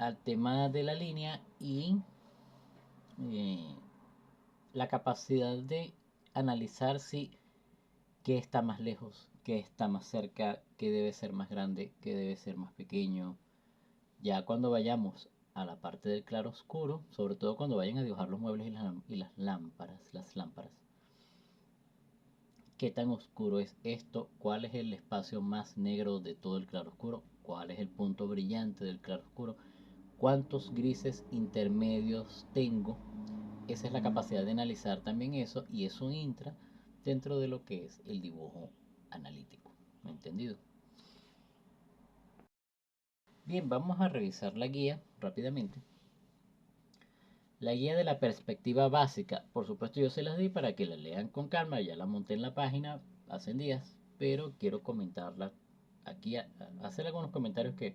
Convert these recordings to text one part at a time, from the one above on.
al tema de la línea y eh, la capacidad de analizar si qué está más lejos, qué está más cerca, qué debe ser más grande, qué debe ser más pequeño. Ya cuando vayamos a la parte del claro oscuro, sobre todo cuando vayan a dibujar los muebles y las lámparas, qué tan oscuro es esto, cuál es el espacio más negro de todo el claro oscuro, cuál es el punto brillante del claro oscuro, cuántos grises intermedios tengo. Esa es la capacidad de analizar también eso, y eso entra dentro de lo que es el dibujo analítico. ¿Entendido? Bien, vamos a revisar la guía rápidamente. La guía de la perspectiva básica, por supuesto yo se las di para que la lean con calma, ya la monté en la página hace días, pero quiero comentarla aquí, hacer algunos comentarios que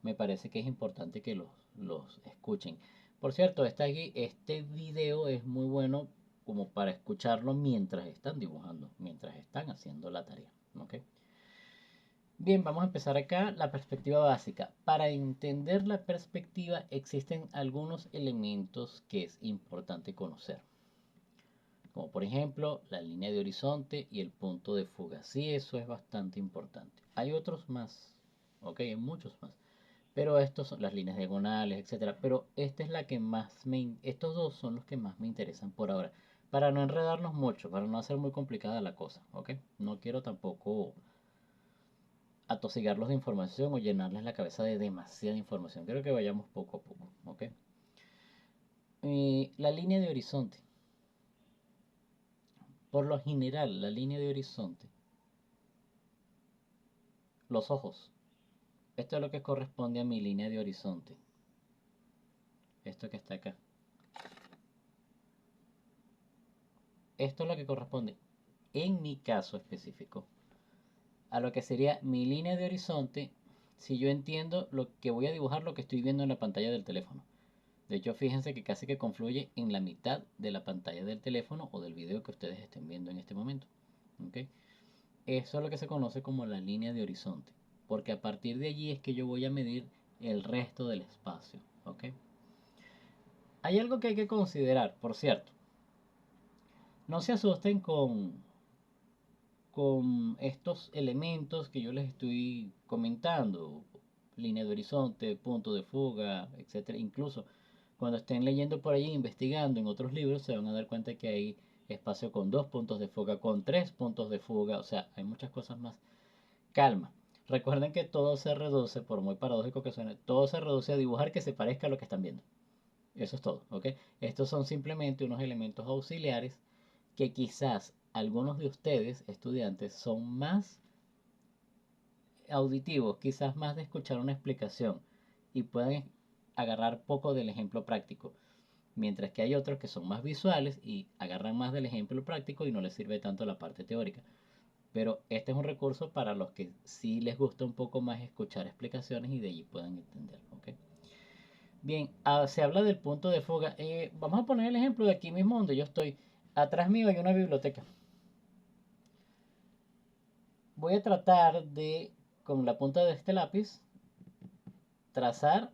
me parece que es importante que los escuchen. Por cierto, este video es muy bueno como para escucharlo mientras están dibujando, mientras están haciendo la tarea. ¿Ok? Bien, vamos a empezar acá la perspectiva básica. Para entender la perspectiva existen algunos elementos que es importante conocer, como por ejemplo la línea de horizonte y el punto de fuga. Sí, eso es bastante importante. Hay otros más, ok, hay muchos más, pero estos son las líneas diagonales, etcétera. Pero esta es la que más estos dos son los que más me interesan por ahora, para no enredarnos mucho, para no hacer muy complicada la cosa, ok. No quiero tampoco atosigarlos de información o llenarles la cabeza de demasiada información. Creo que vayamos poco a poco, ¿ok? La línea de horizonte. Por lo general, la línea de horizonte, los ojos. Esto es lo que corresponde a mi línea de horizonte. Esto que está acá. Esto es lo que corresponde, en mi caso específico, a lo que sería mi línea de horizonte si yo entiendo lo que voy a dibujar, lo que estoy viendo en la pantalla del teléfono. De hecho, fíjense que casi que confluye en la mitad de la pantalla del teléfono o del video que ustedes estén viendo en este momento. ¿Ok? Eso es lo que se conoce como la línea de horizonte, porque a partir de allí es que yo voy a medir el resto del espacio. ¿Ok? Hay algo que hay que considerar, por cierto. No se asusten con estos elementos que yo les estoy comentando. Línea de horizonte, punto de fuga, etcétera. Incluso cuando estén leyendo por allí, investigando en otros libros, se van a dar cuenta que hay espacio con 2 puntos de fuga, con 3 puntos de fuga, o sea, hay muchas cosas más. Calma. Recuerden que todo se reduce, por muy paradójico que suene, todo se reduce a dibujar que se parezca a lo que están viendo. Eso es todo, ¿ok? Estos son simplemente unos elementos auxiliares que quizás algunos de ustedes, estudiantes, son más auditivos, quizás más de escuchar una explicación y pueden agarrar poco del ejemplo práctico, mientras que hay otros que son más visuales y agarran más del ejemplo práctico y no les sirve tanto la parte teórica. Pero este es un recurso para los que sí les gusta un poco más escuchar explicaciones y de allí puedan entender. ¿Ok? Bien, se habla del punto de fuga. Vamos a poner el ejemplo de aquí mismo donde yo estoy. Atrás mío hay una biblioteca. Voy a tratar de, con la punta de este lápiz, trazar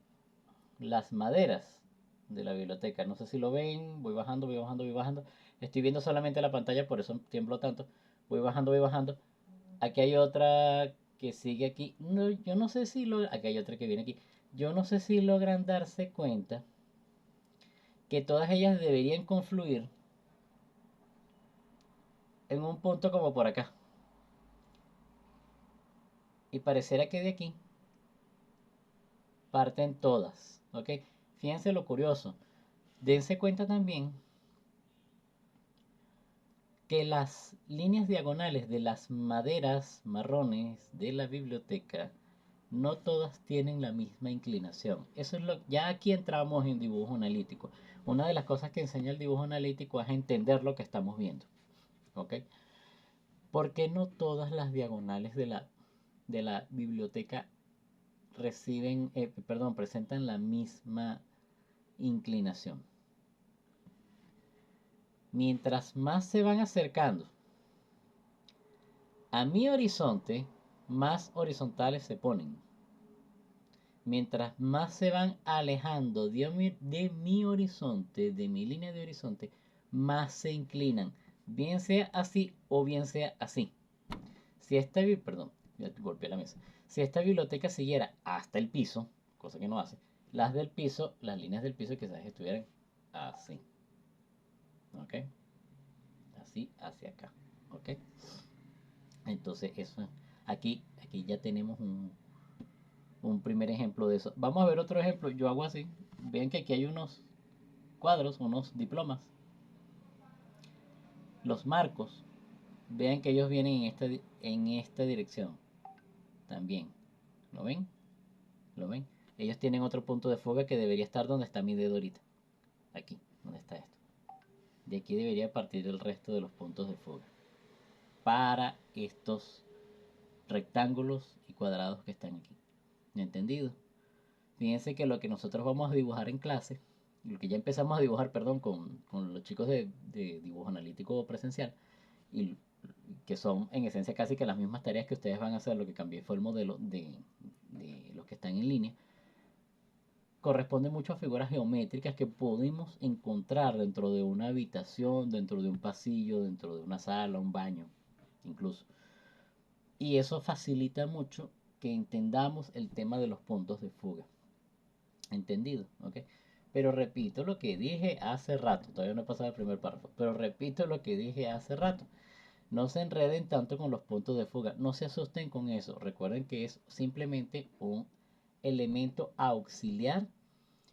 las maderas de la biblioteca. No sé si lo ven, voy bajando, voy bajando, voy bajando. Estoy viendo solamente la pantalla, por eso tiemblo tanto. Voy bajando, voy bajando. Aquí hay otra que sigue aquí. No, yo no sé si lo... Aquí hay otra que viene aquí. Yo no sé si logran darse cuenta que todas ellas deberían confluir en un punto como por acá. Y pareciera que de aquí parten todas. ¿Ok? Fíjense lo curioso. Dense cuenta también que las líneas diagonales de las maderas marrones de la biblioteca no todas tienen la misma inclinación. Eso es lo, ya aquí entramos en dibujo analítico. Una de las cosas que enseña el dibujo analítico es entender lo que estamos viendo. ¿Ok? Porque no todas las diagonales de la biblioteca presentan la misma inclinación. Mientras más se van acercando a mi horizonte, más horizontales se ponen. mientras más se van alejando de mi horizonte, de mi línea de horizonte, más se inclinan, bien sea así o bien sea así. Si esta, perdón, ya golpeé la mesa. Si esta biblioteca siguiera hasta el piso, cosa que no hace, las del piso, las líneas del piso quizás estuvieran así. ¿Ok? Así hacia acá. ¿Ok? Entonces eso, aquí ya tenemos un primer ejemplo de eso. Vamos a ver otro ejemplo. Yo hago así. Vean que aquí hay unos cuadros, unos diplomas. Los marcos. Vean que ellos vienen en esta dirección. También. ¿Lo ven? ¿Lo ven? Ellos tienen otro punto de fuga que debería estar donde está mi dedo ahorita. Aquí, donde está esto. De aquí debería partir el resto de los puntos de fuga. Para estos rectángulos y cuadrados que están aquí. ¿Entendido? Fíjense que lo que nosotros vamos a dibujar en clase, lo que ya empezamos a dibujar, perdón, con los chicos de dibujo analítico presencial, y que son en esencia casi que las mismas tareas que ustedes van a hacer, lo que cambié fue el modelo de los que están en línea, corresponde mucho a figuras geométricas que podemos encontrar dentro de una habitación, dentro de un pasillo, dentro de una sala, un baño, incluso. Y eso facilita mucho que entendamos el tema de los puntos de fuga. ¿Entendido? ¿Ok? Pero repito lo que dije hace rato, todavía no he pasado el primer párrafo, pero repito lo que dije hace rato. No se enreden tanto con los puntos de fuga, no se asusten con eso. Recuerden que es simplemente un elemento auxiliar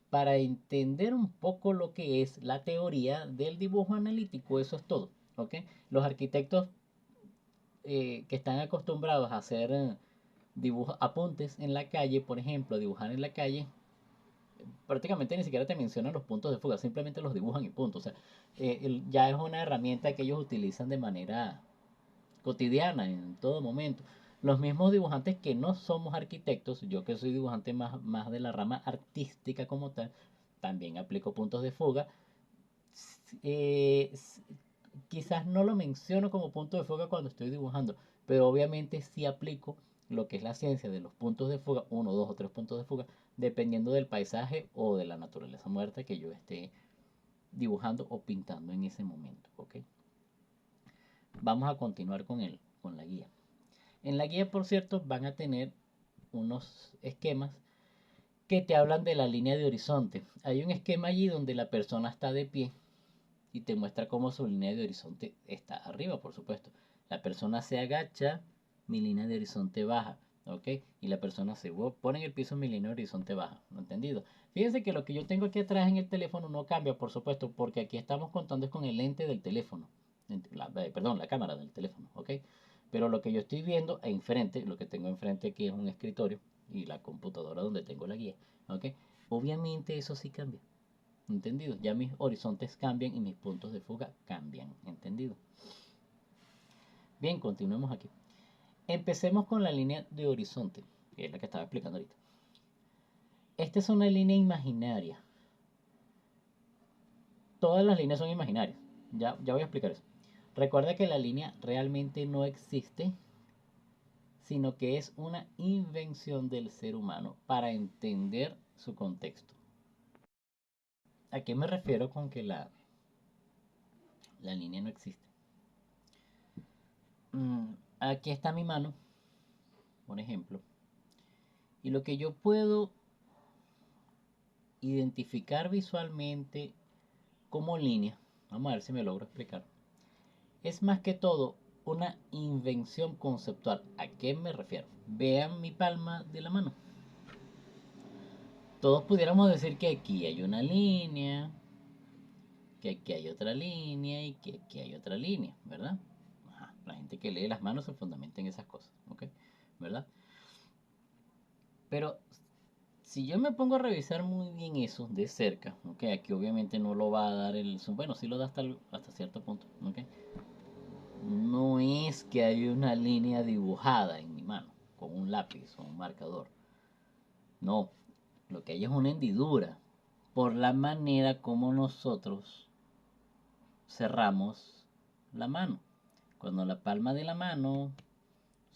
para entender un poco lo que es la teoría del dibujo analítico. Eso es todo. ¿Ok? Los arquitectos que están acostumbrados a hacer dibujos, apuntes en la calle, por ejemplo, dibujar en la calle, prácticamente ni siquiera te mencionan los puntos de fuga, simplemente los dibujan y punto. O sea, ya es una herramienta que ellos utilizan de manera cotidiana, en todo momento. Los mismos dibujantes que no somos arquitectos, yo que soy dibujante más de la rama artística como tal, también aplico puntos de fuga. Eh, Quizás no lo menciono como punto de fuga cuando estoy dibujando, pero obviamente sí aplico lo que es la ciencia de los puntos de fuga, uno, dos o tres puntos de fuga, dependiendo del paisaje o de la naturaleza muerta que yo esté dibujando o pintando en ese momento. ¿Ok? Vamos a continuar con la guía. En la guía, por cierto, van a tener unos esquemas que te hablan de la línea de horizonte. Hay un esquema allí donde la persona está de pie y te muestra cómo su línea de horizonte está arriba, por supuesto. La persona se agacha, mi línea de horizonte baja, ¿ok? Y la persona se pone en el piso, mi línea de horizonte baja, ¿no entendido? Fíjense que lo que yo tengo aquí atrás en el teléfono no cambia, por supuesto, porque aquí estamos contando es con el lente del teléfono, perdón, la cámara del teléfono, ¿ok? Pero lo que yo estoy viendo enfrente, lo que tengo enfrente aquí es un escritorio y la computadora donde tengo la guía, ¿ok? Obviamente eso sí cambia. ¿Entendido? Ya mis horizontes cambian y mis puntos de fuga cambian. ¿Entendido? Bien, continuemos aquí. Empecemos con la línea de horizonte, que es la que estaba explicando ahorita. Esta es una línea imaginaria. Todas las líneas son imaginarias. Ya voy a explicar eso. Recuerda que la línea realmente no existe, sino que es una invención del ser humano para entender su contexto. ¿A qué me refiero con que la línea no existe? Aquí está mi mano, por ejemplo. Y lo que yo puedo identificar visualmente como línea, vamos a ver si me logro explicar, es más que todo una invención conceptual. ¿A qué me refiero? Vean mi palma de la mano. Todos pudiéramos decir que aquí hay una línea, que aquí hay otra línea y que aquí hay otra línea, ¿verdad? Ajá, la gente que lee las manos se fundamenta en esas cosas, ¿ok? ¿Verdad? Pero si yo me pongo a revisar muy bien eso de cerca, ¿ok? Aquí obviamente no lo va a dar el zoom, bueno, sí lo da hasta cierto punto, ¿ok? No es que hay una línea dibujada en mi mano con un lápiz o un marcador. No, lo que hay es una hendidura por la manera como nosotros cerramos la mano. Cuando la palma de la mano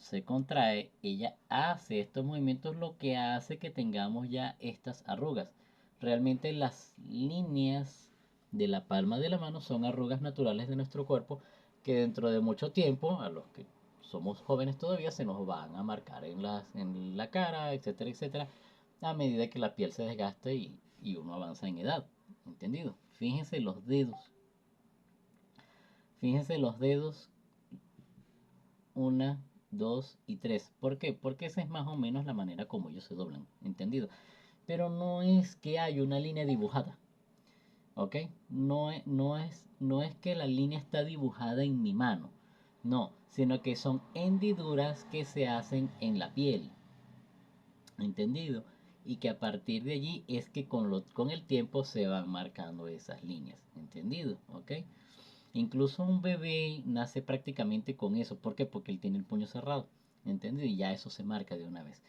se contrae, ella hace estos movimientos, lo que hace que tengamos ya estas arrugas. Realmente las líneas de la palma de la mano son arrugas naturales de nuestro cuerpo que dentro de mucho tiempo, a los que somos jóvenes todavía, se nos van a marcar en la cara, etcétera, etcétera, a medida que la piel se desgaste y uno avanza en edad. ¿Entendido? Fíjense los dedos, una, dos y tres. ¿Por qué? Porque esa es más o menos la manera como ellos se doblan. ¿Entendido? Pero no es que hay una línea dibujada. ¿Ok? No es que la línea está dibujada en mi mano. No, sino que son hendiduras que se hacen en la piel. ¿Entendido? Y que a partir de allí es que con el tiempo se van marcando esas líneas. ¿Entendido? ¿Ok? Incluso un bebé nace prácticamente con eso. ¿Por qué? Porque él tiene el puño cerrado. ¿Entendido? Y ya eso se marca de una vez.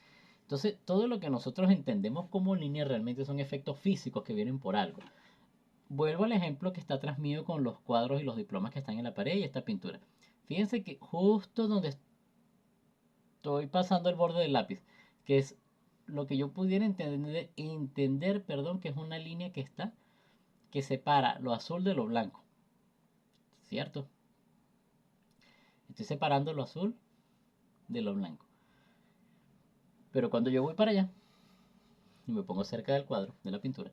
Entonces, todo lo que nosotros entendemos como línea realmente son efectos físicos que vienen por algo. Vuelvo al ejemplo que está atrás mío con los cuadros y los diplomas que están en la pared y esta pintura. Fíjense que justo donde estoy pasando el borde del lápiz, que es lo que yo pudiera entender, perdón, que es una línea que separa lo azul de lo blanco, ¿cierto? Estoy separando lo azul de lo blanco. Pero cuando yo voy para allá y me pongo cerca del cuadro, de la pintura,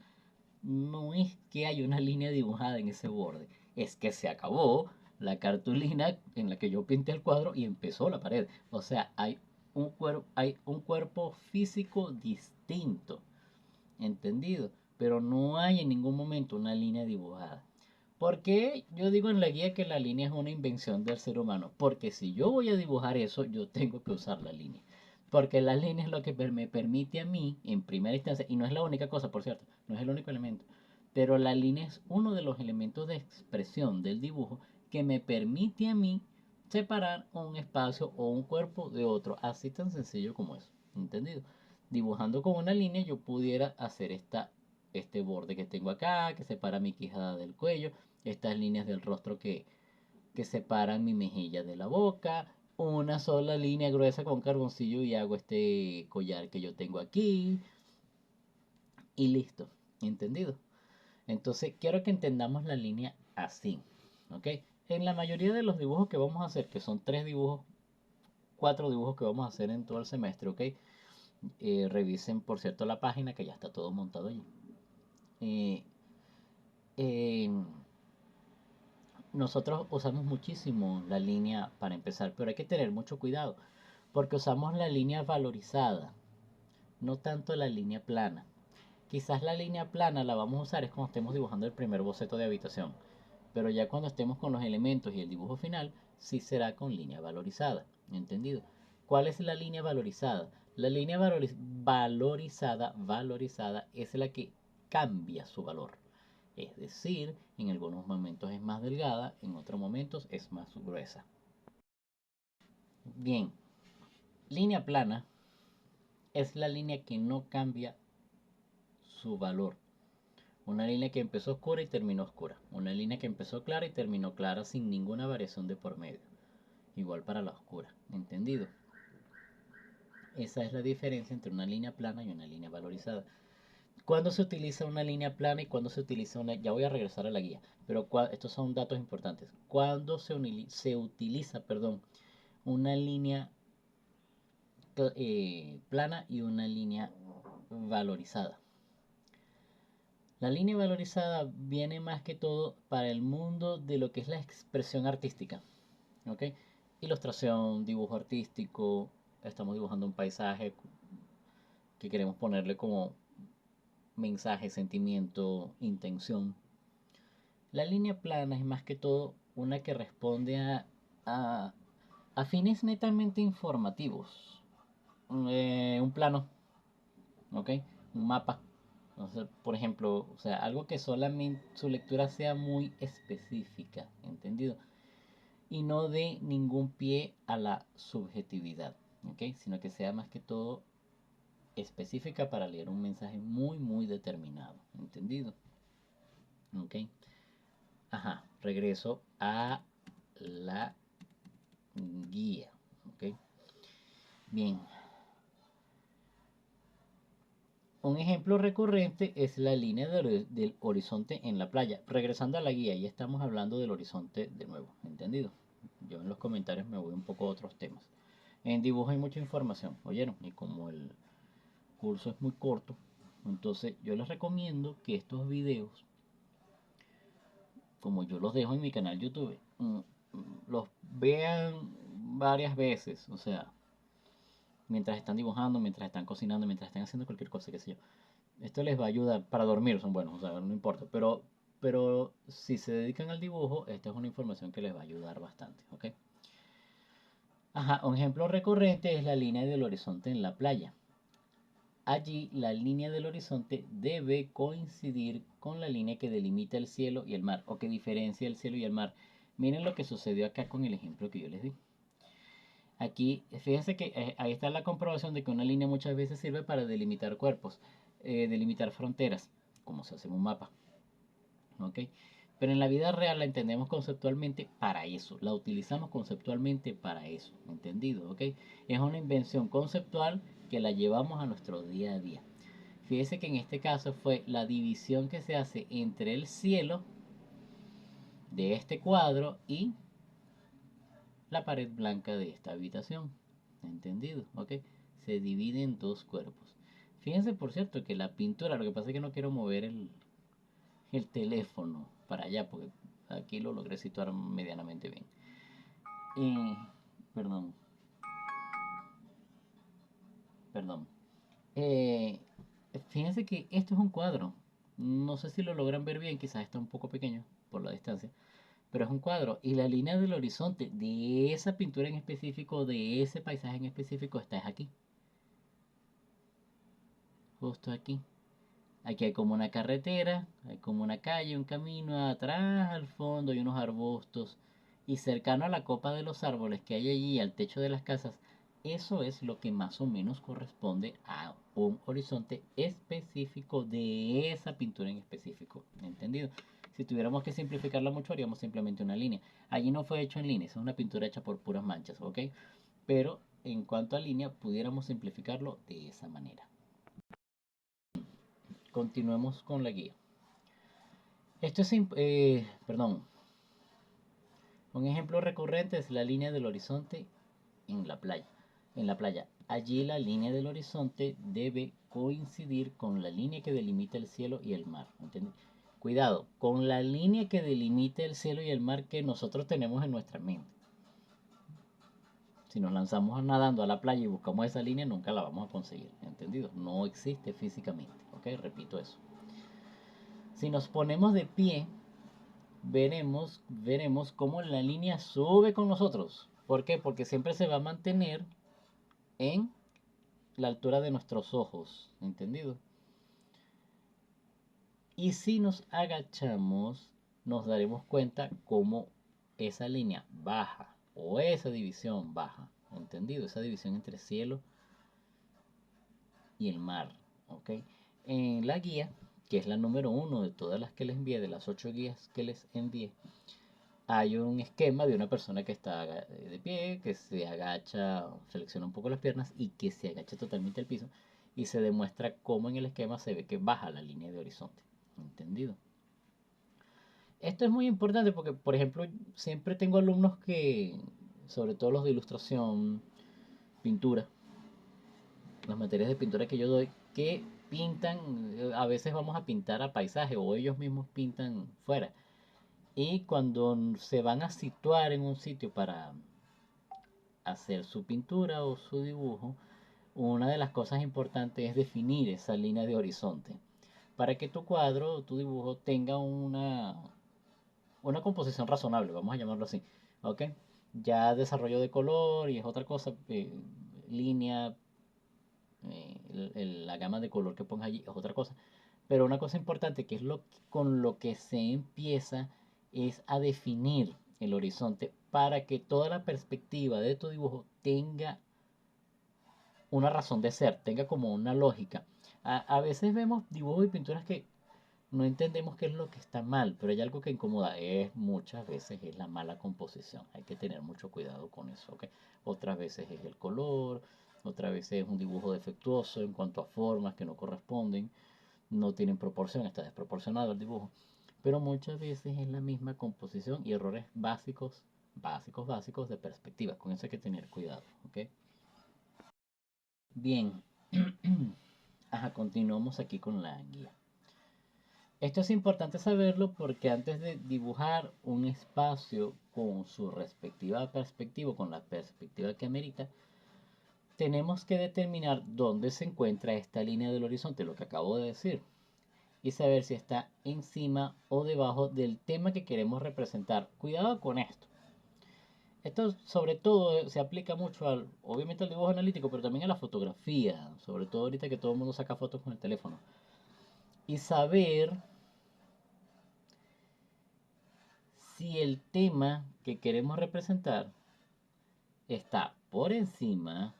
no es que hay una línea dibujada en ese borde, es que se acabó la cartulina en la que yo pinté el cuadro y empezó la pared. O sea, hay un cuerpo físico distinto, ¿entendido? Pero no hay en ningún momento una línea dibujada. ¿Por qué yo digo en la guía que la línea es una invención del ser humano? Porque si yo voy a dibujar eso, yo tengo que usar la línea. Porque la línea es lo que me permite a mí, en primera instancia, y no es la única cosa, por cierto, no es el único elemento, pero la línea es uno de los elementos de expresión del dibujo que me permite a mí separar un espacio o un cuerpo de otro, así tan sencillo como eso, ¿entendido? Dibujando con una línea yo pudiera hacer este borde que tengo acá, que separa mi quijada del cuello, estas líneas del rostro que separan mi mejilla de la boca, una sola línea gruesa con carboncillo y hago este collar que yo tengo aquí y listo, ¿entendido? Entonces quiero que entendamos la línea así, ¿ok? En la mayoría de los dibujos que vamos a hacer, que son 3 dibujos, 4 dibujos que vamos a hacer en todo el semestre, ¿ok? Revisen por cierto la página que ya está todo montado allí. Eh, eh, Nosotros usamos muchísimo la línea para empezar, pero hay que tener mucho cuidado porque usamos la línea valorizada, no tanto la línea plana. Quizás la línea plana la vamos a usar es cuando estemos dibujando el primer boceto de habitación, pero ya cuando estemos con los elementos y el dibujo final, sí será con línea valorizada. ¿Entendido? ¿Cuál es la línea valorizada? La línea valorizada es la que cambia su valor. Es decir, en algunos momentos es más delgada, en otros momentos es más gruesa. Bien, línea plana es la línea que no cambia su valor. Una línea que empezó oscura y terminó oscura. Una línea que empezó clara y terminó clara sin ninguna variación de por medio. Igual para la oscura. ¿Entendido? Esa es la diferencia entre una línea plana y una línea valorizada. ¿Cuándo se utiliza una línea plana y cuándo se utiliza una? Ya voy a regresar a la guía, pero estos son datos importantes. ¿Cuándo se utiliza, perdón, una línea plana y una línea valorizada? La línea valorizada viene más que todo para el mundo de lo que es la expresión artística, ¿ok? Ilustración, dibujo artístico, estamos dibujando un paisaje que queremos ponerle como mensaje, sentimiento, intención. La línea plana es más que todo una que responde a, a fines netamente informativos. Un plano, ¿ok? Un mapa. Entonces, por ejemplo, o sea, algo que solamente su lectura sea muy específica, ¿entendido? Y no dé ningún pie a la subjetividad, ¿ok? Sino que sea más que todo específica para leer un mensaje muy, muy determinado, ¿entendido? ¿Ok? Ajá, regreso a la guía, ¿ok? Bien. Un ejemplo recurrente es la línea del horizonte en la playa. Regresando a la guía, ya estamos hablando del horizonte de nuevo, ¿entendido? Yo en los comentarios me voy un poco a otros temas. En dibujo hay mucha información, ¿oyeron? Y como el curso es muy corto, entonces yo les recomiendo que estos videos, como yo los dejo en mi canal YouTube, los vean varias veces, o sea, mientras están dibujando, mientras están cocinando, mientras están haciendo cualquier cosa, qué sé yo. Esto les va a ayudar para dormir, son buenos, o sea, no importa, pero si se dedican al dibujo, esta es una información que les va a ayudar bastante, ¿ok? Ajá, un ejemplo recurrente es la línea del horizonte en la playa. Allí la línea del horizonte debe coincidir con la línea que delimita el cielo y el mar, o que diferencia el cielo y el mar. Miren lo que sucedió acá con el ejemplo que yo les di. Aquí, fíjense que ahí está la comprobación de que una línea muchas veces sirve para delimitar cuerpos, delimitar fronteras, como se hace en un mapa. ¿Ok? Pero en la vida real la entendemos conceptualmente para eso, la utilizamos conceptualmente para eso, ¿entendido? ¿Ok? Es una invención conceptual que la llevamos a nuestro día a día. Fíjese que en este caso fue la división que se hace entre el cielo de este cuadro y la pared blanca de esta habitación. ¿Entendido? ¿Ok? Se divide en dos cuerpos. Fíjense, por cierto, que la pintura, lo que pasa es que no quiero mover el teléfono para allá, porque aquí lo logré situar medianamente bien. Y, perdón, perdón. Eh, Fíjense que esto es un cuadro. No sé si lo logran ver bien, quizás está un poco pequeño por la distancia, pero es un cuadro. Y la línea del horizonte de esa pintura en específico, de ese paisaje en específico, está aquí. Justo aquí. Aquí hay como una carretera, hay como una calle, un camino, atrás al fondo hay unos arbustos y cercano a la copa de los árboles que hay allí, al techo de las casas, eso es lo que más o menos corresponde a un horizonte específico de esa pintura en específico, ¿entendido? Si tuviéramos que simplificarla mucho haríamos simplemente una línea. Allí no fue hecho en línea, es una pintura hecha por puras manchas, ¿ok? Pero en cuanto a línea pudiéramos simplificarlo de esa manera. Continuemos con la guía. Esto es, perdón, un ejemplo recurrente es la línea del horizonte en la playa. En la playa, allí la línea del horizonte debe coincidir con la línea que delimita el cielo y el mar. ¿Entiendes? Cuidado, con la línea que delimita el cielo y el mar que nosotros tenemos en nuestra mente. Si nos lanzamos nadando a la playa y buscamos esa línea, nunca la vamos a conseguir. ¿Entendido? No existe físicamente. ¿Ok? Repito eso. Si nos ponemos de pie, veremos cómo la línea sube con nosotros. ¿Por qué? Porque siempre se va a mantener en la altura de nuestros ojos, ¿entendido? Y si nos agachamos, nos daremos cuenta cómo esa línea baja o esa división baja, ¿entendido? Esa división entre cielo y el mar, ¿ok? En la guía, que es la número uno de todas las que les envié, de las 8 guías que les envié, hay un esquema de una persona que está de pie, que se agacha, selecciona un poco las piernas y que se agacha totalmente al piso y se demuestra cómo en el esquema se ve que baja la línea de horizonte. ¿Entendido? Esto es muy importante porque, por ejemplo, siempre tengo alumnos que, sobre todo los de ilustración, pintura, las materias de pintura que yo doy, que pintan, a veces vamos a pintar a paisaje o ellos mismos pintan fuera. Y cuando se van a situar en un sitio para hacer su pintura o su dibujo, una de las cosas importantes es definir esa línea de horizonte para que tu cuadro o tu dibujo tenga una composición razonable, vamos a llamarlo así. ¿Ok? Ya desarrollo de color y es otra cosa, línea, la gama de color que pongas allí es otra cosa. Pero una cosa importante que es con lo que se empieza es a definir el horizonte para que toda la perspectiva de tu dibujo tenga una razón de ser, tenga como una lógica. A veces vemos dibujos y pinturas que no entendemos qué es lo que está mal, pero hay algo que incomoda, es muchas veces es la mala composición. Hay que tener mucho cuidado con eso, ¿ok? Otras veces es el color, otras veces es un dibujo defectuoso en cuanto a formas que no corresponden, no tienen proporción, está desproporcionado el dibujo, pero muchas veces es la misma composición y errores básicos de perspectiva. Con eso hay que tener cuidado, ¿ok? Bien, ajá, continuamos aquí con la guía. Esto es importante saberlo porque antes de dibujar un espacio con su respectiva perspectiva, con la perspectiva que amerita, tenemos que determinar dónde se encuentra esta línea del horizonte, lo que acabo de decir, y saber si está encima o debajo del tema que queremos representar. Cuidado con esto. Esto sobre todo se aplica mucho obviamente al dibujo analítico, pero también a la fotografía, sobre todo ahorita que todo el mundo saca fotos con el teléfono. Y saber si el tema que queremos representar está por encima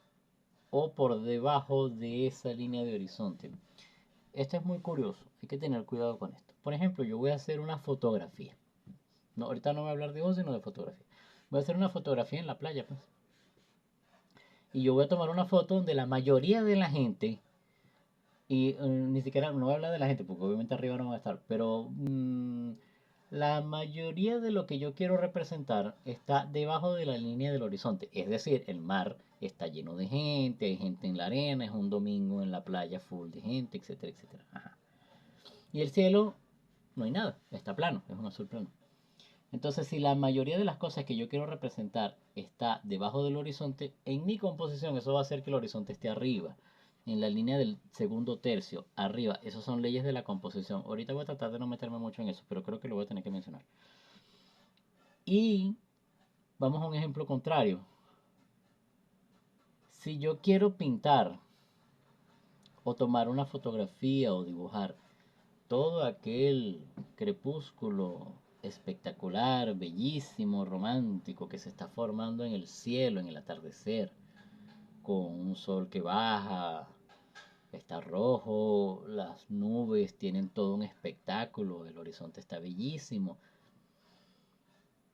o por debajo de esa línea de horizonte. Esto es muy curioso, hay que tener cuidado con esto. Por ejemplo, yo voy a hacer una fotografía. No, ahorita no voy a hablar de voz, sino de fotografía. Voy a hacer una fotografía en la playa, pues. Y yo voy a tomar una foto donde la mayoría de la gente, y ni siquiera, no voy a hablar de la gente, porque obviamente arriba no va a estar, pero la mayoría de lo que yo quiero representar está debajo de la línea del horizonte. Es decir, el mar está lleno de gente, hay gente en la arena, es un domingo en la playa full de gente, etcétera, etcétera. Ajá. Y el cielo, no hay nada, está plano, es un azul plano. Entonces, si la mayoría de las cosas que yo quiero representar está debajo del horizonte, en mi composición eso va a hacer que el horizonte esté arriba, en la línea del segundo tercio, arriba. Esas son leyes de la composición. Ahorita voy a tratar de no meterme mucho en eso, pero creo que lo voy a tener que mencionar. Y vamos a un ejemplo contrario. Si yo quiero pintar o tomar una fotografía o dibujar todo aquel crepúsculo espectacular, bellísimo, romántico que se está formando en el cielo, en el atardecer, con un sol que baja, está rojo, las nubes tienen todo un espectáculo, el horizonte está bellísimo.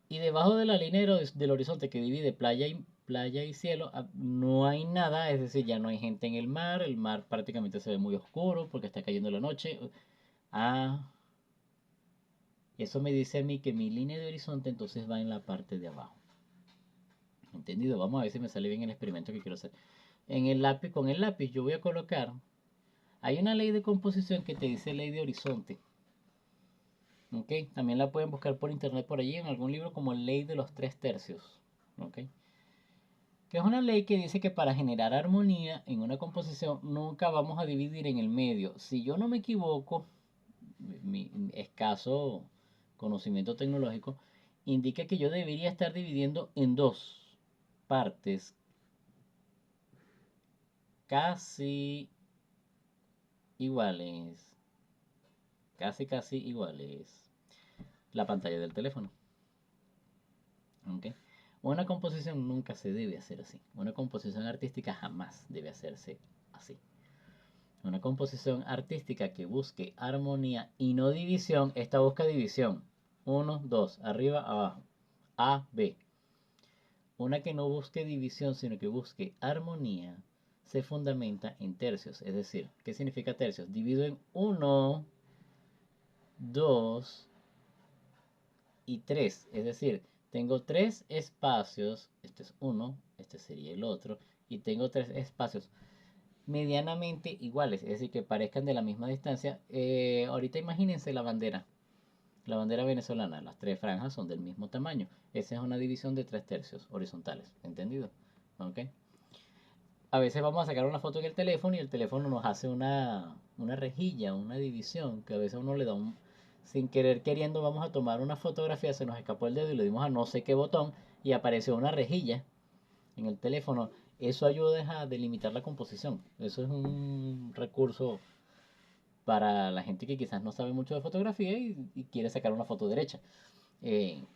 Y debajo de la línea del horizonte que divide playa y cielo, no hay nada, es decir, ya no hay gente en el mar prácticamente se ve muy oscuro porque está cayendo la noche. Ah, eso me dice a mí que mi línea de horizonte entonces va en la parte de abajo. ¿Entendido? Vamos a ver si me sale bien el experimento que quiero hacer. En el lápiz, con el lápiz yo voy a colocar, hay una ley de composición que te dice ley de horizonte. ¿Ok? También la pueden buscar por internet por allí en algún libro como ley de los 3/3. ¿Ok? Que es una ley que dice que para generar armonía en una composición nunca vamos a dividir en el medio. Si yo no me equivoco, mi escaso conocimiento tecnológico indica que yo debería estar dividiendo en dos partes casi iguales, casi iguales, la pantalla del teléfono. ¿Okay? Una composición nunca se debe hacer así. Una composición artística jamás debe hacerse así. Una composición artística que busque armonía y no división, esta busca división. 1, 2, arriba, abajo. A, B. Una que no busque división, sino que busque armonía, se fundamenta en tercios. Es decir, ¿qué significa tercios? Divido en 1, 2 y 3. Es decir, tengo tres espacios. Este es uno, este sería el otro. Y tengo tres espacios medianamente iguales, es decir, que parezcan de la misma distancia. Ahorita imagínense la bandera. La bandera venezolana, las tres franjas son del mismo tamaño. Esa es una división de 3/3 horizontales. ¿Entendido? ¿Ok? A veces vamos a sacar una foto en el teléfono y el teléfono nos hace una rejilla, una división, que a veces uno le da un... Sin querer queriendo vamos a tomar una fotografía, se nos escapó el dedo y le dimos a no sé qué botón y apareció una rejilla en el teléfono. Eso ayuda a delimitar la composición. Eso es un recurso para la gente que quizás no sabe mucho de fotografía y quiere sacar una foto derecha,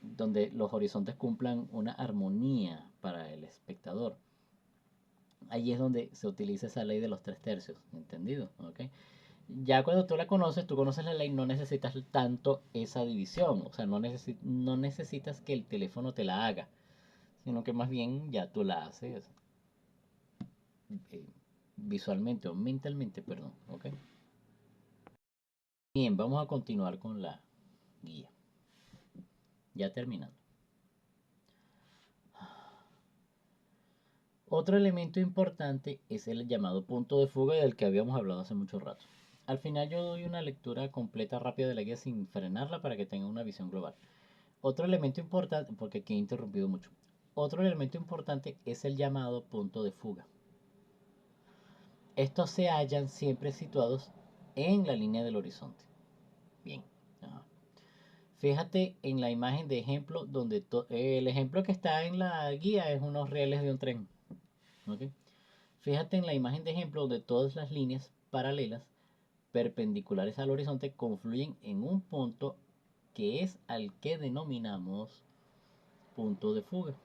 donde los horizontes cumplan una armonía para el espectador. Ahí es donde se utiliza esa ley de los 3/3, ¿entendido? ¿Okay? Ya cuando tú la conoces, tú conoces la ley, no necesitas tanto esa división, o sea, no necesitas que el teléfono te la haga, sino que más bien ya tú la haces. eh, visualmente o mentalmente, perdón, ¿ok? Bien, vamos a continuar con la guía. Ya terminando. Otro elemento importante es el llamado punto de fuga del que habíamos hablado hace mucho rato. Al final yo doy una lectura completa rápida de la guía sin frenarla para que tengan una visión global. Otro elemento importante, porque aquí he interrumpido mucho. Otro elemento importante es el llamado punto de fuga. Estos se hallan siempre situados en la línea del horizonte. Bien. Ajá. Fíjate en la imagen de ejemplo donde el ejemplo que está en la guía es unos rieles de un tren. ¿Ok? Fíjate en la imagen de ejemplo donde todas las líneas paralelas perpendiculares al horizonte confluyen en un punto que es al que denominamos punto de fuga.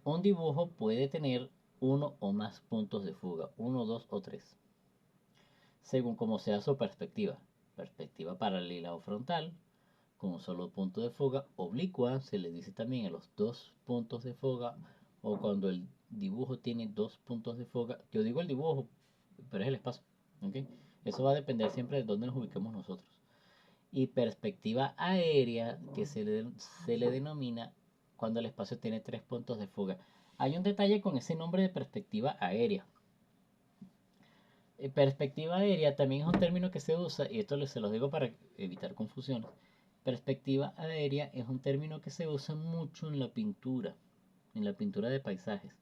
Un dibujo puede tener uno o más puntos de fuga, uno, dos o tres, según como sea su perspectiva. Perspectiva paralela o frontal, con un solo punto de fuga, oblicua, se le dice también a los dos puntos de fuga, o cuando el dibujo tiene dos puntos de fuga. Yo digo el dibujo, pero es el espacio. ¿Okay? Eso va a depender siempre de dónde nos ubiquemos nosotros. Y perspectiva aérea, que se le denomina cuando el espacio tiene tres puntos de fuga. Hay un detalle con ese nombre de perspectiva aérea. Perspectiva aérea también es un término que se usa, y esto se los digo para evitar confusiones. Perspectiva aérea es un término que se usa mucho en la pintura de paisajes.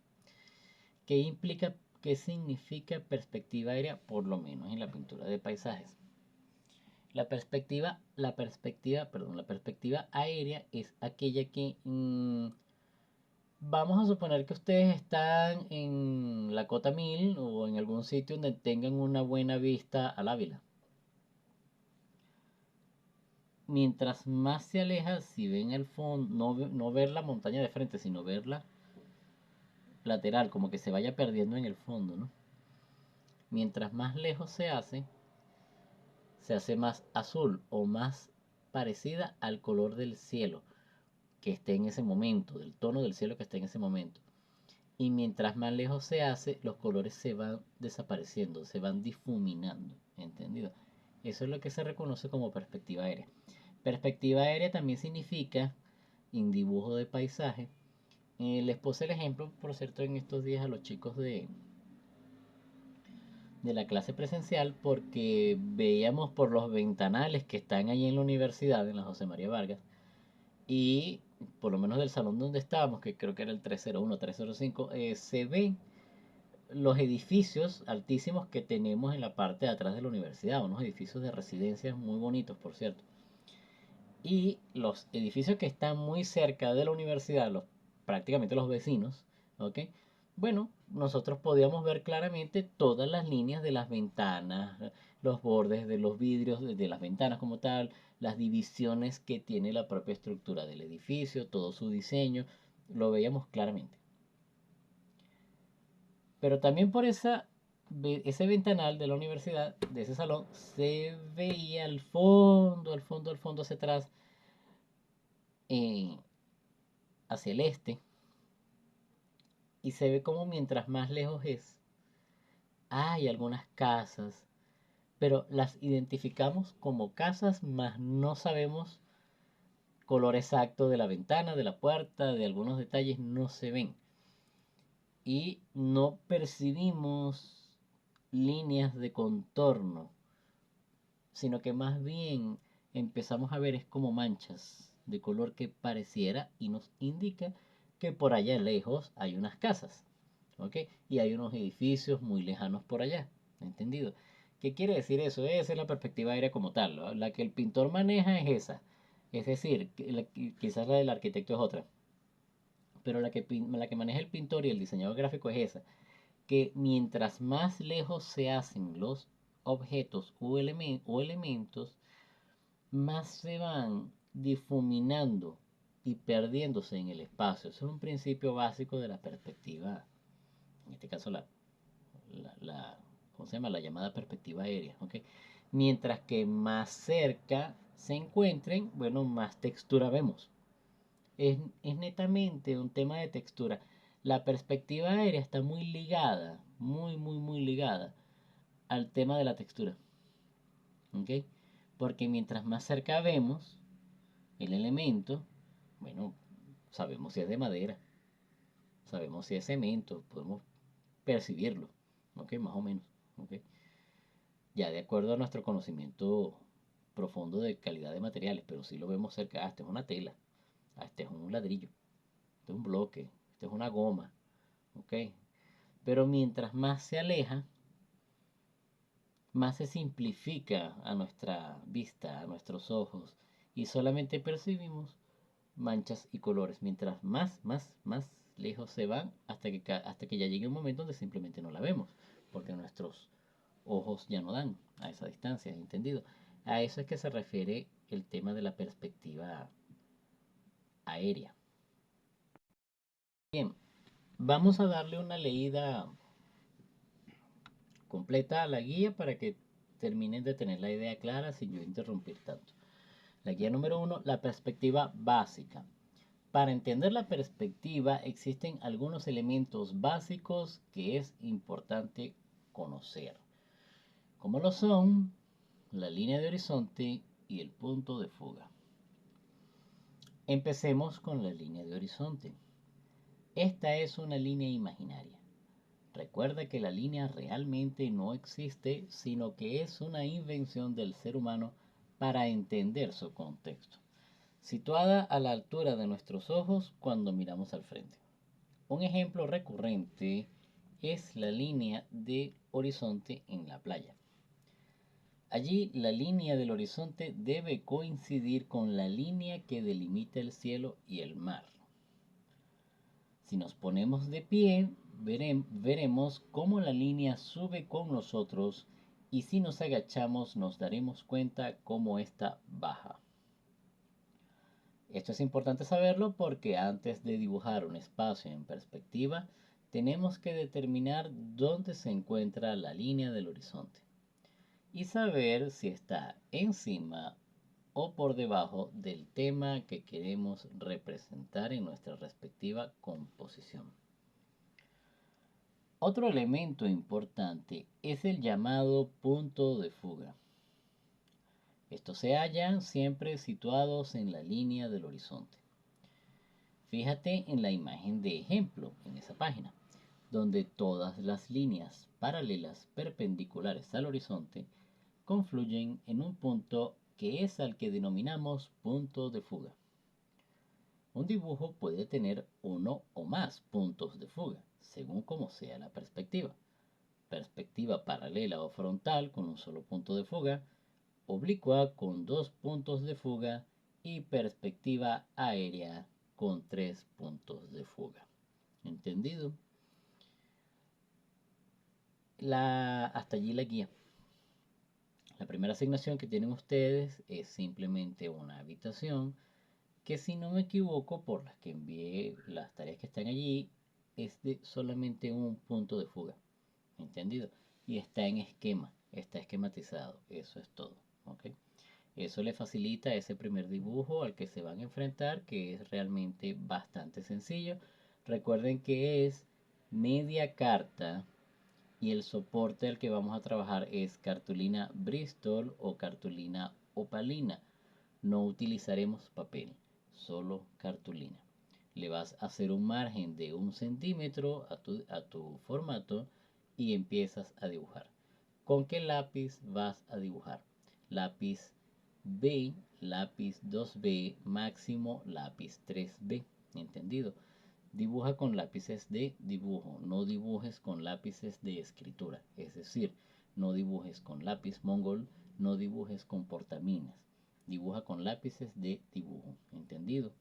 ¿Qué implica, qué significa perspectiva aérea? Por lo menos en la pintura de paisajes. La perspectiva aérea es aquella que vamos a suponer que ustedes están en la Cota 1000 o en algún sitio donde tengan una buena vista al Ávila. Mientras más se aleja, si ven el fondo, no ver la montaña de frente, sino verla lateral, como que se vaya perdiendo en el fondo, ¿no? Mientras más lejos se hace más azul o más parecida al color del cielo que esté en ese momento, del tono del cielo que esté en ese momento. Y mientras más lejos se hace, los colores se van desapareciendo, se van difuminando, ¿entendido? Eso es lo que se reconoce como perspectiva aérea. Perspectiva aérea también significa, en dibujo de paisaje, les puse el ejemplo, por cierto, en estos días a los chicos de la clase presencial porque veíamos por los ventanales que están ahí en la universidad, en la José María Vargas, y por lo menos del salón donde estábamos, que creo que era el 301, 305, se ven los edificios altísimos que tenemos en la parte de atrás de la universidad, unos edificios de residencias muy bonitos, por cierto. Y los edificios que están muy cerca de la universidad, prácticamente los vecinos, ¿ok? Bueno, nosotros podíamos ver claramente todas las líneas de las ventanas, los bordes de los vidrios de las ventanas como tal, las divisiones que tiene la propia estructura del edificio, todo su diseño, lo veíamos claramente. Pero también por ese ventanal de la universidad, de ese salón, se veía al fondo, al fondo, al fondo, hacia atrás, eh, hacia el este, y se ve como mientras más lejos es, hay algunas casas, pero las identificamos como casas, mas no sabemos color exacto de la ventana, de la puerta, de algunos detalles no se ven. Y no percibimos líneas de contorno, sino que más bien empezamos a ver es como manchas de color que pareciera y nos indica que por allá lejos hay unas casas, ¿ok? Y hay unos edificios muy lejanos por allá, ¿entendido? ¿Qué quiere decir eso? Esa es la perspectiva aérea como tal, ¿no? La que el pintor maneja es esa, es decir, quizás la del arquitecto es otra, pero la que maneja el pintor y el diseñador gráfico es esa, que mientras más lejos se hacen los objetos o elementos, más se van difuminando y perdiéndose en el espacio. Eso es un principio básico de la perspectiva, en este caso ¿cómo se llama? La llamada perspectiva aérea. ¿Okay? Mientras que más cerca se encuentren, bueno, más textura vemos. Es netamente un tema de textura. La perspectiva aérea está muy ligada, muy ligada al tema de la textura. ¿Ok? Porque mientras más cerca vemos el elemento, bueno, sabemos si es de madera, sabemos si es cemento, podemos percibirlo, ¿ok? Más o menos, ¿ok? Ya de acuerdo a nuestro conocimiento profundo de calidad de materiales, pero si lo vemos cerca, este es una tela, este es un ladrillo, este es un bloque, este es una goma, ¿ok? Pero mientras más se aleja, más se simplifica a nuestra vista, a nuestros ojos, y solamente percibimos manchas y colores, mientras más lejos se van hasta que ya llegue un momento donde simplemente no la vemos, porque nuestros ojos ya no dan a esa distancia, ¿entendido? A eso es que se refiere el tema de la perspectiva aérea. Bien, vamos a darle una leída completa a la guía para que terminen de tener la idea clara sin yo interrumpir tanto. La guía número uno, la perspectiva básica. Para entender la perspectiva existen algunos elementos básicos que es importante conocer, como lo son la línea de horizonte y el punto de fuga. Empecemos con la línea de horizonte. Esta es una línea imaginaria. Recuerda que la línea realmente no existe, sino que es una invención del ser humano para entender su contexto, situada a la altura de nuestros ojos cuando miramos al frente. Un ejemplo recurrente es la línea de horizonte en la playa. Allí la línea del horizonte debe coincidir con la línea que delimita el cielo y el mar. Si nos ponemos de pie, veremos cómo la línea sube con nosotros y si nos agachamos nos daremos cuenta cómo ésta baja. Esto es importante saberlo porque antes de dibujar un espacio en perspectiva, tenemos que determinar dónde se encuentra la línea del horizonte y saber si está encima o por debajo del tema que queremos representar en nuestra respectiva composición. Otro elemento importante es el llamado punto de fuga. Estos se hallan siempre situados en la línea del horizonte. Fíjate en la imagen de ejemplo en esa página, donde todas las líneas paralelas perpendiculares al horizonte confluyen en un punto que es al que denominamos punto de fuga. Un dibujo puede tener uno o más puntos de fuga, según como sea la perspectiva. Perspectiva paralela o frontal con un solo punto de fuga, oblicua con dos puntos de fuga y perspectiva aérea con tres puntos de fuga. ¿Entendido? Hasta allí la guía. La primera asignación que tienen ustedes es simplemente una habitación que, si no me equivoco, por las que envié las tareas que están allí, es de solamente un punto de fuga. ¿Entendido? Y está en esquema, está esquematizado. Eso es todo. ¿Ok? Eso le facilita ese primer dibujo al que se van a enfrentar, que es realmente bastante sencillo. Recuerden que es media carta y el soporte al que vamos a trabajar es cartulina Bristol o cartulina opalina. No utilizaremos papel, solo cartulina. Le vas a hacer un margen de 1 centímetro a tu formato y empiezas a dibujar. ¿Con qué lápiz vas a dibujar? Lápiz B, lápiz 2B, máximo lápiz 3B. ¿Entendido? Dibuja con lápices de dibujo, no dibujes con lápices de escritura. Es decir, no dibujes con lápiz mongol, no dibujes con portaminas. Dibuja con lápices de dibujo. ¿Entendido?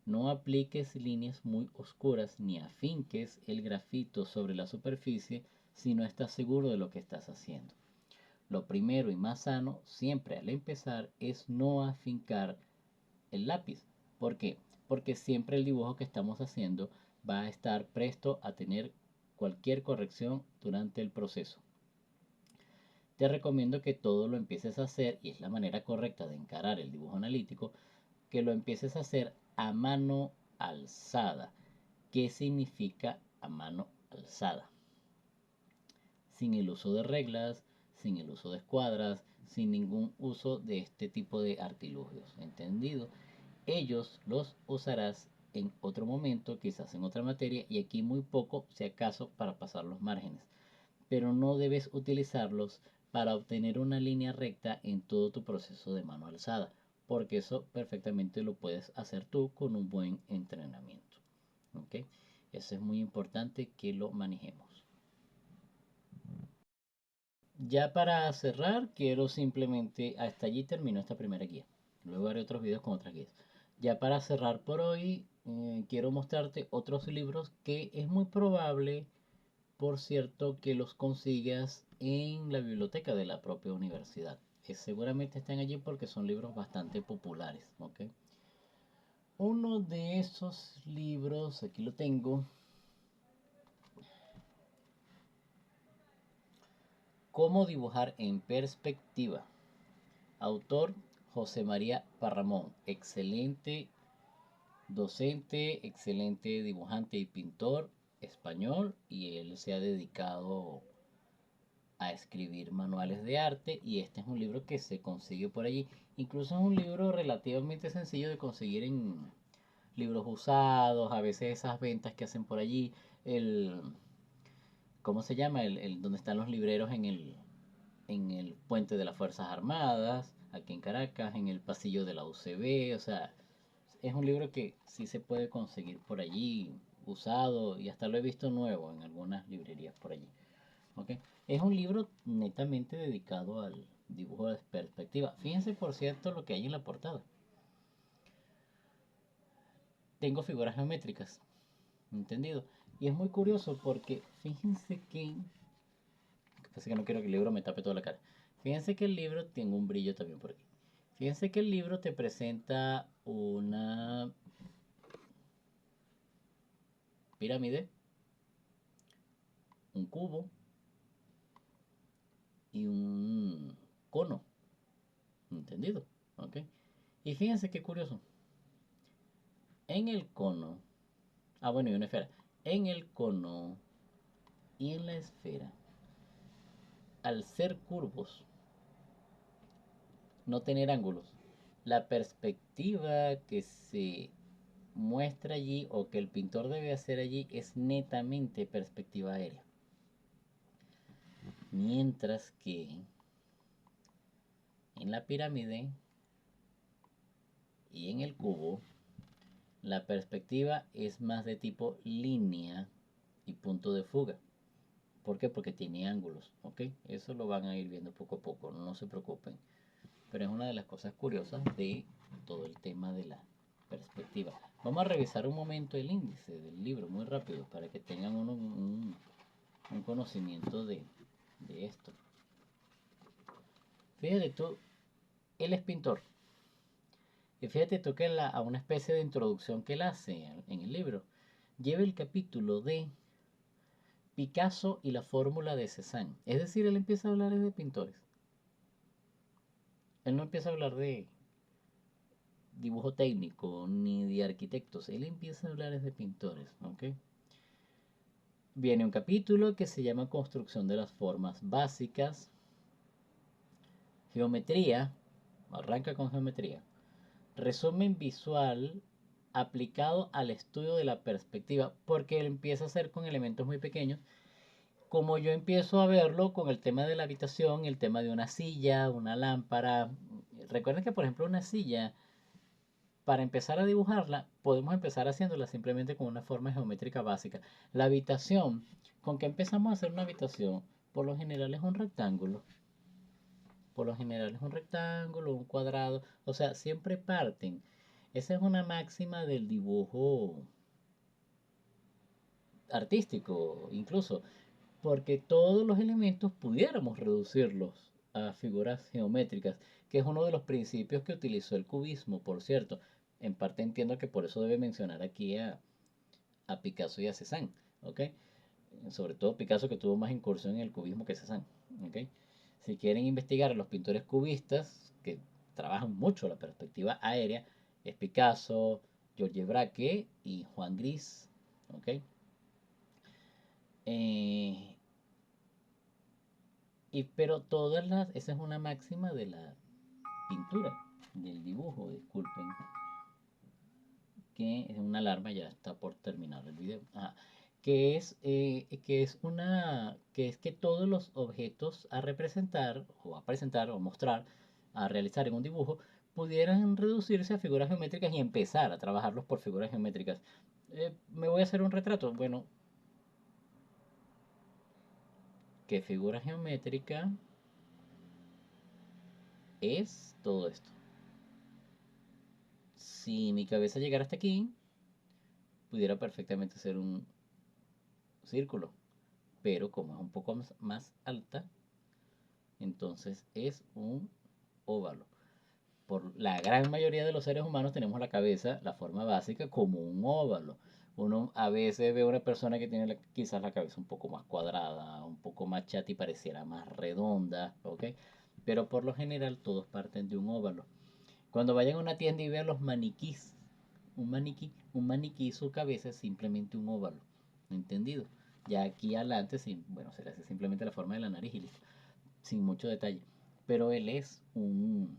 No apliques líneas muy oscuras ni afinques el grafito sobre la superficie si no estás seguro de lo que estás haciendo. Lo primero y más sano siempre al empezar es no afincar el lápiz. ¿Por qué? Porque siempre el dibujo que estamos haciendo va a estar presto a tener cualquier corrección durante el proceso. Te recomiendo que todo lo empieces a hacer, y es la manera correcta de encarar el dibujo analítico, que lo empieces a hacer a mano alzada. ¿Qué significa a mano alzada, sin el uso de reglas, sin el uso de escuadras, sin ningún uso de este tipo de artilugios. ¿Entendido? Ellos los usarás en otro momento, quizás en otra materia, y aquí muy poco, si acaso, para pasar los márgenes. Pero no debes utilizarlos para obtener una línea recta en todo tu proceso de mano alzada, porque eso perfectamente lo puedes hacer tú con un buen entrenamiento. ¿Ok? Eso es muy importante que lo manejemos. Ya para cerrar, quiero simplemente, hasta allí termino esta primera guía. Luego haré otros videos con otras guías. Ya para cerrar por hoy, quiero mostrarte otros libros que es muy probable, por cierto, que los consigas en la biblioteca de la propia universidad. Seguramente están allí porque son libros bastante populares. ¿Ok? Uno de esos libros, aquí lo tengo, Cómo dibujar en perspectiva. Autor José María Parramón, excelente docente, excelente dibujante y pintor español, y él se ha dedicado a escribir manuales de arte, y este es un libro que se consigue por allí. Incluso es un libro relativamente sencillo de conseguir en libros usados, a veces esas ventas que hacen por allí, el, ¿cómo se llama? Donde están los libreros en el puente de las Fuerzas Armadas, aquí en Caracas, en el pasillo de la UCB, o sea, es un libro que sí se puede conseguir por allí, usado, y hasta lo he visto nuevo en algunas librerías por allí. ¿Ok? Es un libro netamente dedicado al dibujo de perspectiva. Fíjense, por cierto, lo que hay en la portada. Tengo figuras geométricas, ¿entendido? Y es muy curioso porque fíjense que... Parece que no quiero que el libro me tape toda la cara. Fíjense que el libro tiene un brillo también por aquí. Fíjense que el libro te presenta una pirámide, un cubo y un cono. ¿Entendido? ¿Ok? Y fíjense qué curioso. En el cono, bueno, y una esfera. En el cono y en la esfera, al ser curvos, no tener ángulos, la perspectiva que se muestra allí o que el pintor debe hacer allí es netamente perspectiva aérea. Mientras que en la pirámide y en el cubo, la perspectiva es más de tipo línea y punto de fuga. ¿Por qué? Porque tiene ángulos, ¿ok? Eso lo van a ir viendo poco a poco, no se preocupen. Pero es una de las cosas curiosas de todo el tema de la perspectiva. Vamos a revisar un momento el índice del libro muy rápido para que tengan un conocimiento de esto. Fíjate tú, él es pintor. Y fíjate tú que a una especie de introducción que él hace en el libro, lleva el capítulo de Picasso y la fórmula de Cézanne. Es decir, él empieza a hablar de pintores. Él no empieza a hablar de dibujo técnico ni de arquitectos. Él empieza a hablar de pintores. ¿Ok? Viene un capítulo que se llama Construcción de las formas básicas. Geometría. Arranca con geometría. Resumen visual aplicado al estudio de la perspectiva, porque él empieza a hacer con elementos muy pequeños, como yo empiezo a verlo con el tema de la habitación, el tema de una silla, una lámpara. Recuerden que, por ejemplo, una silla, para empezar a dibujarla, podemos empezar haciéndola simplemente con una forma geométrica básica. La habitación, ¿con qué empezamos a hacer una habitación? Por lo general es un rectángulo. Por lo general es un rectángulo, un cuadrado. O sea, siempre parten. Esa es una máxima del dibujo artístico, incluso, porque todos los elementos pudiéramos reducirlos a figuras geométricas, que es uno de los principios que utilizó el cubismo, por cierto. En parte entiendo que por eso debe mencionar aquí a Picasso y a Cézanne, ¿ok? Sobre todo Picasso, que tuvo más incursión en el cubismo que Cézanne, ¿ok? Si quieren investigar a los pintores cubistas, que trabajan mucho la perspectiva aérea, es Picasso, Georges Braque y Juan Gris, ¿ok? Eh, esa es una máxima de la pintura, del dibujo, disculpen, que es una alarma, ya está por terminar el video. Que es que todos los objetos a representar, o a presentar, o mostrar, a realizar en un dibujo, pudieran reducirse a figuras geométricas y empezar a trabajarlos por figuras geométricas. Me voy a hacer un retrato. Bueno, ¿qué figura geométrica es todo esto? Si mi cabeza llegara hasta aquí, pudiera perfectamente ser un círculo, pero como es un poco más alta, entonces es un óvalo. Por la gran mayoría de los seres humanos tenemos la cabeza, la forma básica, como un óvalo. Uno a veces ve a una persona que tiene quizás la cabeza un poco más cuadrada, un poco más chata y pareciera más redonda, ¿ok? Pero por lo general todos parten de un óvalo. Cuando vayan a una tienda y vean los maniquís, un maniquí, su cabeza es simplemente un óvalo, ¿entendido? Ya aquí adelante, bueno, se le hace simplemente la forma de la nariz y listo, sin mucho detalle. Pero él es un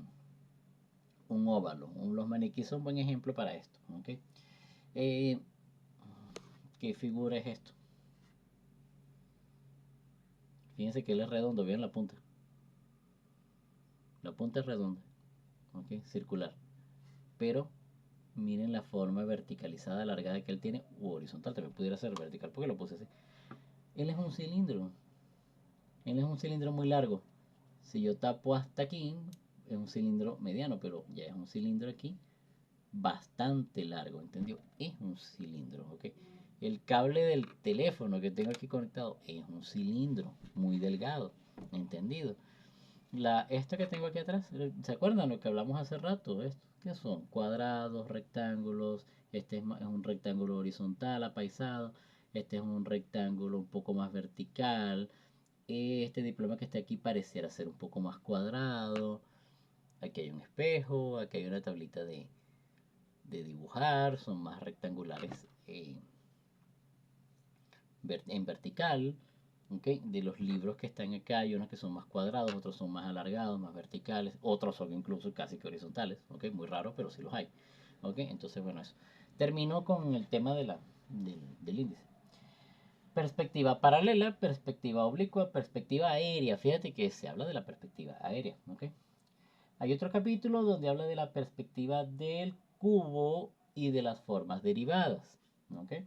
óvalo. Los maniquíes son un buen ejemplo para esto, ¿ok? Eh, ¿Qué figura es esto? Fíjense que él es redondo, vean la punta. La punta es redonda, ¿ok? Circular. Pero miren la forma verticalizada, alargada que él tiene, u horizontal, también pudiera ser vertical porque lo puse así. Él es un cilindro. Él es un cilindro muy largo. Si yo tapo hasta aquí, es un cilindro mediano, pero ya es un cilindro aquí bastante largo, ¿entendió? Es un cilindro, ¿ok? El cable del teléfono que tengo aquí conectado es un cilindro muy delgado, ¿entendido? Esta que tengo aquí atrás, ¿se acuerdan lo que hablamos hace rato? ¿Qué son? Cuadrados, rectángulos, es un rectángulo horizontal apaisado, este es un rectángulo un poco más vertical, este diploma que está aquí pareciera ser un poco más cuadrado, aquí hay un espejo, aquí hay una tablita de dibujar, son más rectangulares en vertical. ¿Okay? De los libros que están acá hay unos que son más cuadrados, otros son más alargados, más verticales, otros son incluso casi que horizontales. ¿Okay? Muy raro, pero sí los hay. ¿Okay? Entonces, bueno, eso. Termino con el tema del índice. Perspectiva paralela, perspectiva oblicua, perspectiva aérea. Fíjate que se habla de la perspectiva aérea. ¿Okay? Hay otro capítulo donde habla de la perspectiva del cubo y de las formas derivadas. ¿Okay?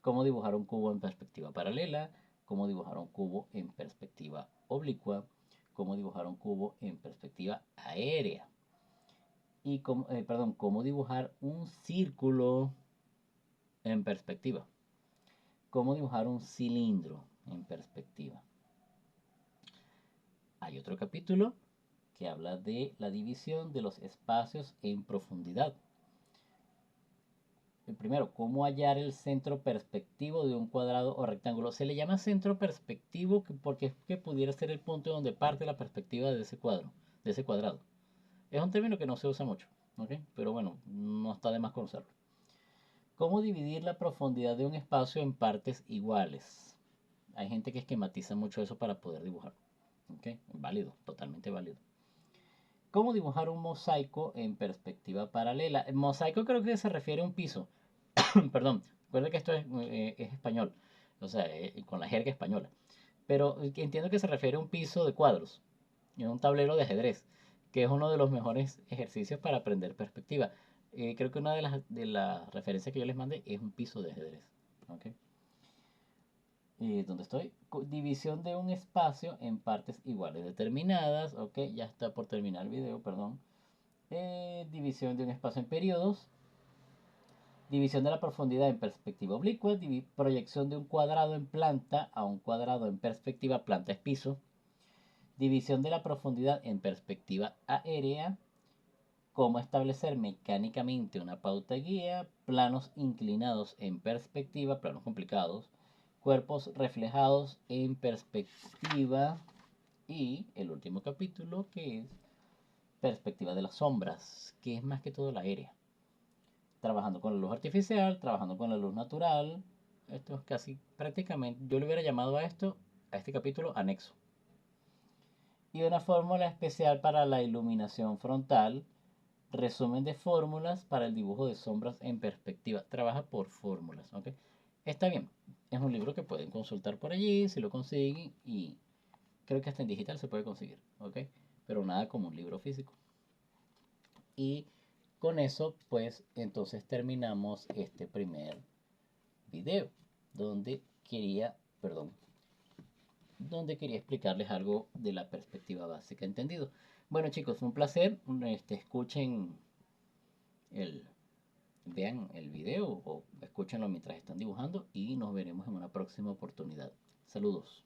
Cómo dibujar un cubo en perspectiva paralela, cómo dibujar un cubo en perspectiva oblicua, cómo dibujar un cubo en perspectiva aérea. Y cómo dibujar un círculo en perspectiva. Cómo dibujar un cilindro en perspectiva. Hay otro capítulo que habla de la división de los espacios en profundidad. El primero, cómo hallar el centro perspectivo de un cuadrado o rectángulo. Se le llama centro perspectivo porque es que pudiera ser el punto donde parte la perspectiva de ese cuadro, de ese cuadrado. Es un término que no se usa mucho, ¿ok? Pero bueno, no está de más conocerlo. ¿Cómo dividir la profundidad de un espacio en partes iguales? Hay gente que esquematiza mucho eso para poder dibujar. ¿Ok? Válido, totalmente válido. ¿Cómo dibujar un mosaico en perspectiva paralela? El mosaico creo que se refiere a un piso. Perdón, recuerda que esto es español, o sea, con la jerga española. Pero entiendo que se refiere a un piso de cuadros, y un tablero de ajedrez, que es uno de los mejores ejercicios para aprender perspectiva. Creo que una de las referencias que yo les mandé es un piso de ajedrez. ¿Ok? ¿Dónde estoy? División de un espacio en partes iguales determinadas. Ok, ya está por terminar el video, perdón. División de un espacio en periodos. División de la profundidad en perspectiva oblicua. Proyección de un cuadrado en planta a un cuadrado en perspectiva. Planta es piso. División de la profundidad en perspectiva aérea. Cómo establecer mecánicamente una pauta guía. Planos inclinados en perspectiva. Planos complicados. Cuerpos reflejados en perspectiva. Y el último capítulo que es perspectiva de las sombras, que es más que todo la aérea. Trabajando con la luz artificial, trabajando con la luz natural, Esto es casi prácticamente, yo le hubiera llamado a esto, a este capítulo, anexo. Y una fórmula especial para la iluminación frontal. Resumen de fórmulas para el dibujo de sombras en perspectiva. Trabaja por fórmulas, ¿ok? Está bien. Es un libro que pueden consultar por allí, si lo consiguen, y creo que hasta en digital se puede conseguir, ¿ok? Pero nada como un libro físico. Y con eso, pues, entonces terminamos este primer video, donde quería, perdón, donde quería explicarles algo de la perspectiva básica, ¿entendido? Bueno, chicos, fue un placer. Escuchen el, vean el video o escúchenlo mientras están dibujando y nos veremos en una próxima oportunidad. Saludos.